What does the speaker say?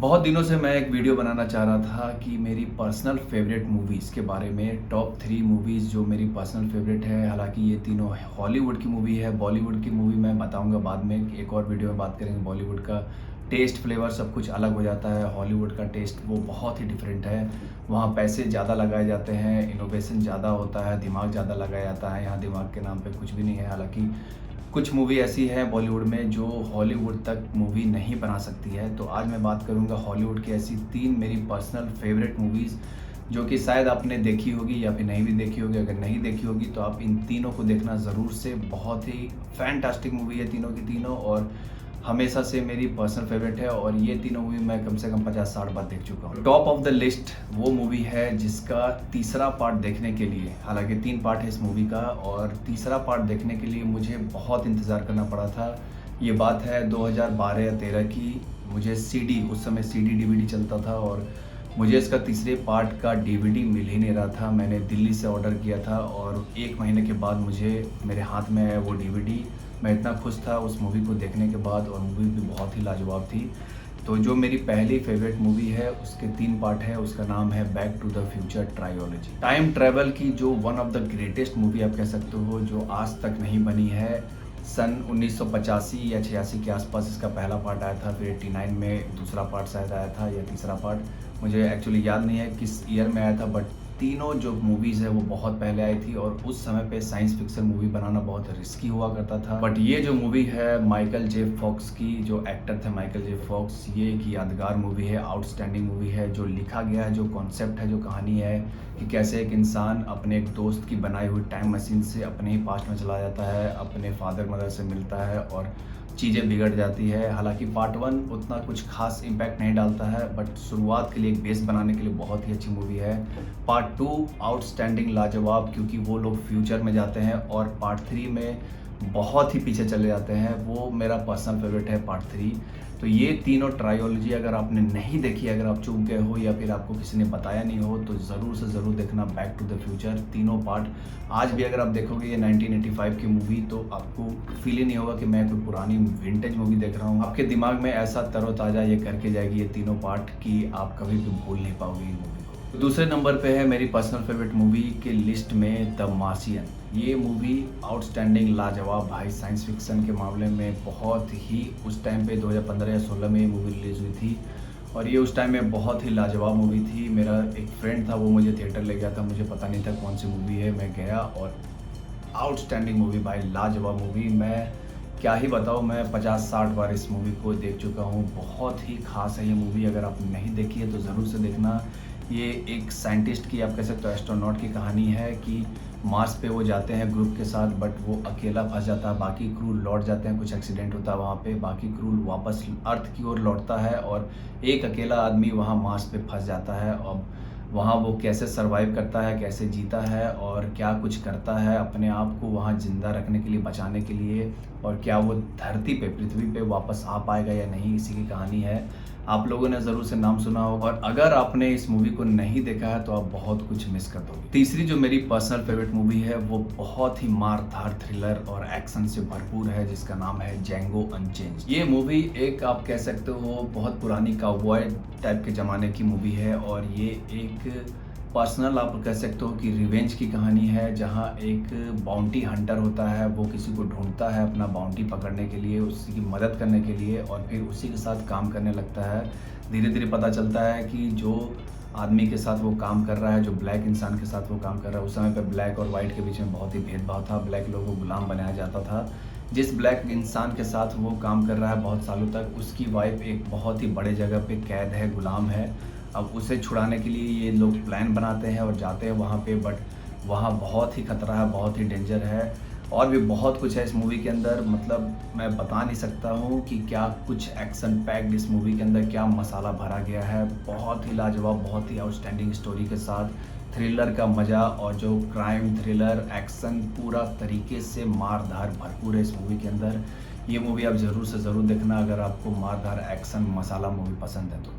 बहुत दिनों से मैं एक वीडियो बनाना चाह रहा था कि मेरी पर्सनल फेवरेट मूवीज़ के बारे में टॉप 3 मूवीज़ जो मेरी पर्सनल फेवरेट है। हालांकि ये तीनों हॉलीवुड की मूवी है। बॉलीवुड की मूवी मैं बताऊंगा बाद में, एक और वीडियो में बात करेंगे। बॉलीवुड का टेस्ट फ्लेवर सब कुछ अलग हो जाता है। हॉलीवुड का टेस्ट वो बहुत ही डिफरेंट है। वहाँ पैसे ज़्यादा लगाए जाते हैं, इनोवेशन ज़्यादा होता है, दिमाग ज़्यादा लगाया जाता है। यहाँ दिमाग के नाम पर कुछ भी नहीं है। हालाँकि कुछ मूवी ऐसी है बॉलीवुड में जो हॉलीवुड तक मूवी नहीं बना सकती है। तो आज मैं बात करूंगा हॉलीवुड की ऐसी 3 मेरी पर्सनल फेवरेट मूवीज़ जो कि शायद आपने देखी होगी या फिर नहीं भी देखी होगी। अगर नहीं देखी होगी तो आप इन तीनों को देखना ज़रूर से। बहुत ही फैंटास्टिक मूवी है तीनों की तीनों, और हमेशा से मेरी पर्सनल फेवरेट है। और ये तीनों मूवी मैं कम से कम 50-60 बार देख चुका हूँ। टॉप ऑफ द लिस्ट वो मूवी है जिसका तीसरा पार्ट देखने के लिए, हालांकि 3 पार्ट है इस मूवी का, और तीसरा पार्ट देखने के लिए मुझे बहुत इंतज़ार करना पड़ा था। ये बात है 2012 या 13 की। मुझे सीडी, उस समय सीडी डीवीडी चलता था, और मुझे इसका तीसरे पार्ट का डीवीडी मिल ही नहीं रहा था। मैंने दिल्ली से ऑर्डर किया था और 1 महीने के बाद मुझे मेरे हाथ में आया वो डीवीडी। मैं इतना खुश था उस मूवी को देखने के बाद, और मूवी भी बहुत ही लाजवाब थी। तो जो मेरी पहली फेवरेट मूवी है उसके 3 पार्ट है। उसका नाम है back to the future trilogy. Time travel की जो one of the greatest movie आप कह सकते हो, जो आज तक नहीं बनी है। सन 1985 या 86 के आसपास इसका पहला पार्ट आया था, फिर 89 में दूसरा पार्ट शायद आया था, या तीसरा पार्ट मुझे एक्चुअली याद नहीं है किस ईयर में आया था। बट तीनों जो मूवीज़ है वो बहुत पहले आई थी, और उस समय पे साइंस फिक्शन मूवी बनाना बहुत रिस्की हुआ करता था। बट ये जो मूवी है माइकल जे फॉक्स की, जो एक्टर थे माइकल जे फॉक्स, ये एक यादगार मूवी है, आउटस्टैंडिंग मूवी है। जो लिखा गया है, जो कॉन्सेप्ट है, जो कहानी है कि कैसे एक इंसान अपने एक दोस्त की बनाई हुई टाइम मशीन से अपने ही पास्ट में चला जाता है, अपने फादर मदर से मिलता है और चीज़ें बिगड़ जाती है। हालांकि पार्ट 1 उतना कुछ खास इम्पैक्ट नहीं डालता है, बट शुरुआत के लिए एक बेस बनाने के लिए बहुत ही अच्छी मूवी है। पार्ट 2 आउटस्टैंडिंग लाजवाब, क्योंकि वो लोग फ्यूचर में जाते हैं, और पार्ट 3 में बहुत ही पीछे चले जाते हैं। वो मेरा पर्सनल फेवरेट है पार्ट 3। तो ये तीनों ट्रायोलॉजी अगर आपने नहीं देखी, अगर आप चूक गए हो या फिर आपको किसी ने बताया नहीं हो, तो ज़रूर से ज़रूर देखना बैक टू द फ्यूचर तीनों पार्ट। आज भी अगर आप देखोगे ये 1985 की मूवी, तो आपको फील ही नहीं होगा कि मैं कोई पुरानी विंटेज मूवी देख रहा हूँ। आपके दिमाग में ऐसा तरोताज़ा ये करके जाएगी ये तीनों पार्ट कि आप कभी भी भूल नहीं पाओगे ये मूवी को। तो दूसरे नंबर पे है मेरी पर्सनल फेवरेट मूवी के लिस्ट में द मार्शियन। ये मूवी आउटस्टैंडिंग लाजवाब भाई, साइंस फिक्शन के मामले में बहुत ही, उस टाइम पे 2015 या 16 में ये मूवी रिलीज़ हुई थी, और ये उस टाइम में बहुत ही लाजवाब मूवी थी। मेरा एक फ्रेंड था, वो मुझे थिएटर ले गया था, मुझे पता नहीं था कौन सी मूवी है। मैं गया और आउटस्टैंडिंग मूवी भाई, लाजवाब मूवी। मैं क्या ही बताऊँ, मैं 50-60 बार इस मूवी को देख चुका हूँ। बहुत ही खास है ये मूवी, अगर आप नहीं देखी है तो ज़रूर से देखना। ये एक साइंटिस्ट की, आप कह सकते हो एस्ट्रोनॉट की कहानी है कि मार्स पे वो जाते हैं ग्रुप के साथ, बट वो अकेला फंस जाता है। बाकी क्रू लौट जाते हैं, कुछ एक्सीडेंट होता है वहाँ पे, बाकी क्रू वापस अर्थ की ओर लौटता है, और एक अकेला आदमी वहाँ मार्स पे फंस जाता है। और वहाँ वो कैसे सरवाइव करता है, कैसे जीता है, और क्या कुछ करता है अपने आप को वहाँ ज़िंदा रखने के लिए, बचाने के लिए, और क्या वो धरती पे, पृथ्वी पे वापस आ पाएगा या नहीं, इसी की कहानी है। आप लोगों ने ज़रूर से नाम सुना होगा, और अगर आपने इस मूवी को नहीं देखा है तो आप बहुत कुछ मिस कर दोगे। तीसरी जो मेरी पर्सनल फेवरेट मूवी है वो बहुत ही मारधार थ्रिलर और एक्शन से भरपूर है, जिसका नाम है जेंगो अनचेंज्ड। ये मूवी एक, आप कह सकते हो, बहुत पुरानी काउबॉय टाइप के ज़माने की मूवी है, और ये एक पर्सनल, आप कह सकते हो कि रिवेंज की कहानी है, जहाँ एक बाउंटी हंटर होता है, वो किसी को ढूंढता है अपना बाउंटी पकड़ने के लिए, उसी की मदद करने के लिए, और फिर उसी के साथ काम करने लगता है। धीरे धीरे पता चलता है कि जो आदमी के साथ वो काम कर रहा है, जो ब्लैक इंसान के साथ वो काम कर रहा है, उस समय पे ब्लैक और वाइट के बीच में बहुत ही भेदभाव था। ब्लैक लोगों को गुलाम बनाया जाता था। जिस ब्लैक इंसान के साथ वो काम कर रहा है बहुत सालों तक, उसकी वाइफ एक बहुत ही बड़े जगह पे कैद है, गुलाम है। अब उसे छुड़ाने के लिए ये लोग प्लान बनाते हैं और जाते हैं वहाँ पे, बट वहाँ बहुत ही खतरा है, बहुत ही डेंजर है, और भी बहुत कुछ है इस मूवी के अंदर। मतलब मैं बता नहीं सकता हूँ कि क्या कुछ एक्शन पैक्ड इस मूवी के अंदर, क्या मसाला भरा गया है। बहुत ही लाजवाब, बहुत ही आउटस्टैंडिंग स्टोरी के साथ थ्रिलर का मज़ा, और जो क्राइम थ्रिलर एक्शन पूरा तरीके से मारधार भरपूर है इस मूवी के अंदर। ये मूवी आप ज़रूर से ज़रूर देखना अगर आपको मारधार एक्शन मसाला मूवी पसंद है तो।